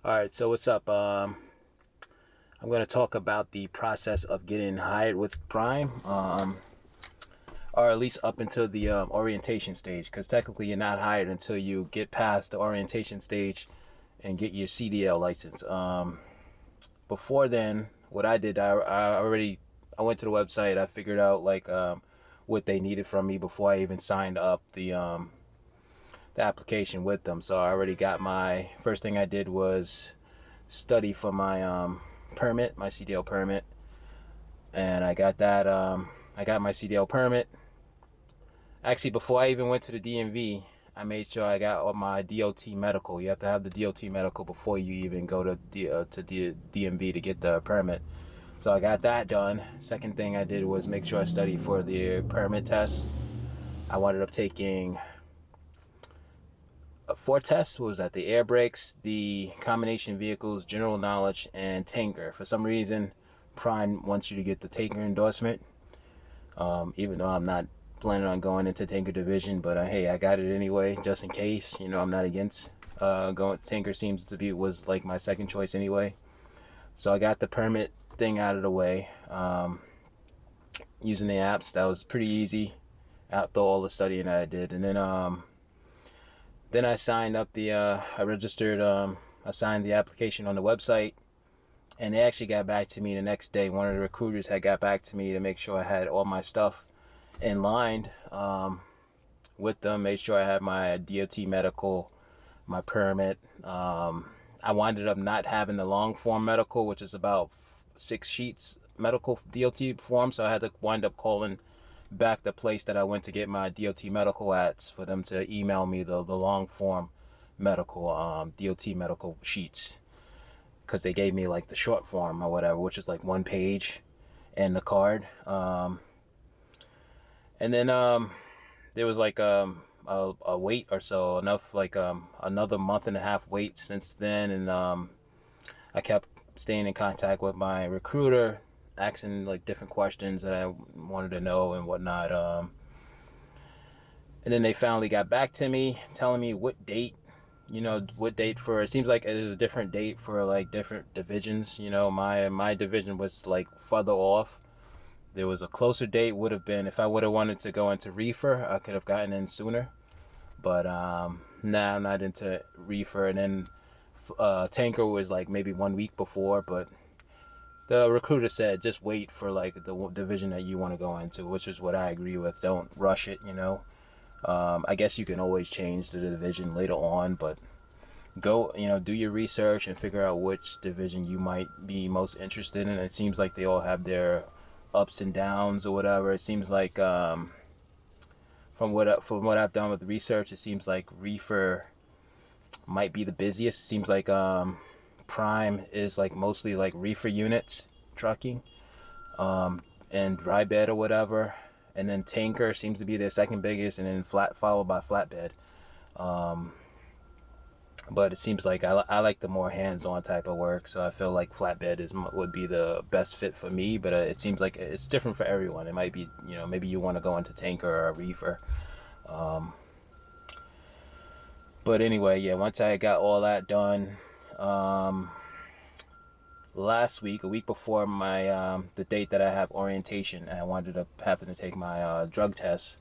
All right, so what's up? I'm going to talk about the process of getting hired with Prime, or at least up until the orientation stage, because technically you're not hired until you get past the orientation stage and get your CDL license. Before then, what I did, I went to the website. I figured out what they needed from me before I even signed up the application with them. So I already got my first thing I did was study for my permit, my CDL permit, and I got that. I got my CDL permit. Actually, before I even went to the DMV, I made sure I got all my DOT medical. You have to have the DOT medical before you even go to the DMV to get the permit. So I got that done. Second thing I did was make sure I studied for the permit test. I wound up taking four tests. What was that? The air brakes, the combination vehicles, general knowledge, and tanker. For some reason, Prime wants you to get the tanker endorsement. Even though I'm not planning on going into tanker division, but hey, I got it anyway, just in case. I'm not against going. Tanker seems to be was like my second choice anyway. So I got the permit thing out of the way. Using the apps, that was pretty easy after all the studying that I did, and then I signed up I registered, I signed the application on the website, and they actually got back to me the next day. One of the recruiters had got back to me to make sure I had all my stuff in line with them, made sure I had my DOT medical, my permit. I winded up not having the long form medical, which is about 6 sheets medical DOT form, so I had to wind up calling back the place that I went to get my DOT medical at for them to email me the long form medical DOT medical sheets, because they gave me like the short form or whatever, which is like 1 page and the card. And then there was like a wait or so, enough like another month and a half wait since then, and I kept staying in contact with my recruiter, asking like different questions that I wanted to know and whatnot. And then they finally got back to me, telling me what date, what date for. It seems like there's a different date for like different divisions. My division was like further off. There was a closer date, would have been if I would have wanted to go into reefer, I could have gotten in sooner. But now I'm not into reefer. And then tanker was like maybe 1 week before, but the recruiter said just wait for like the division that you want to go into, which is what I agree with. Don't rush it. I guess you can always change the division later on, but go, do your research and figure out which division you might be most interested in. It seems like they all have their ups and downs or whatever. It seems like from what I've done with the research, it seems like reefer might be the busiest. It seems like Prime is like mostly like reefer units, trucking, and dry bed or whatever, and then tanker seems to be their second biggest, and then followed by flatbed. But it seems like I like the more hands-on type of work, so I feel like flatbed would be the best fit for me. But it seems like it's different for everyone. It might be, maybe you want to go into tanker or reefer. But anyway, yeah, once I got all that done, last week, a week before my the date that I have orientation, I wanted to happen to take my drug test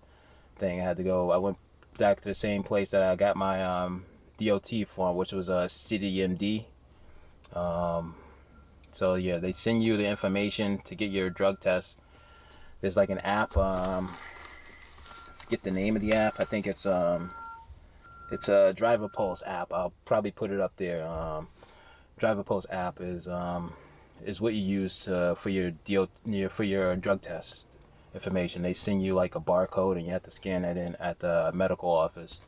thing. I went back to the same place that I got my DOT form, which was a CDMD. So yeah, they send you the information to get your drug test. There's like an app. I forget the name of the app. I think it's a Driver Pulse app. I'll probably put it up there. Driver Pulse app is what you use for your drug test information. They send you like a barcode, and you have to scan that in at the medical office.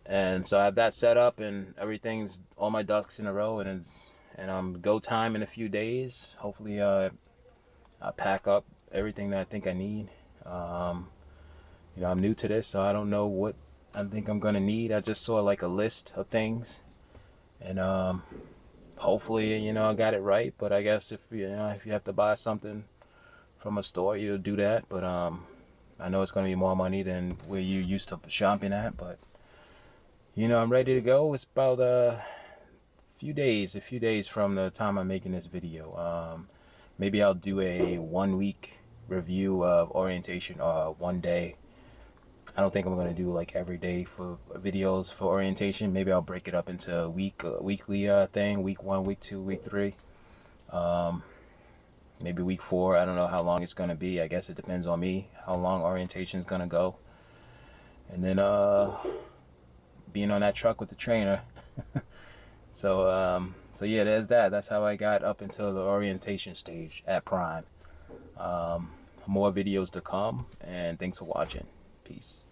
And so I have that set up, and everything's all my ducks in a row, and go time in a few days. Hopefully, I pack up everything that I think I need. I'm new to this, so I don't know what I think I'm gonna need. I just saw like a list of things, and hopefully, I got it right. But I guess if you have to buy something from a store, you'll do that. But I know it's gonna be more money than where you used to shopping at, but I'm ready to go. It's about a few days from the time I'm making this video. Maybe I'll do a 1 week review of orientation, 1 day. I don't think I'm gonna do like every day for videos for orientation. Maybe I'll break it up into a weekly thing. Week 1, week 2, week 3. Maybe week 4. I don't know how long it's gonna be. I guess it depends on me how long orientation is gonna go. And then being on that truck with the trainer. So yeah, there's that. That's how I got up until the orientation stage at Prime. More videos to come, and thanks for watching. Peace.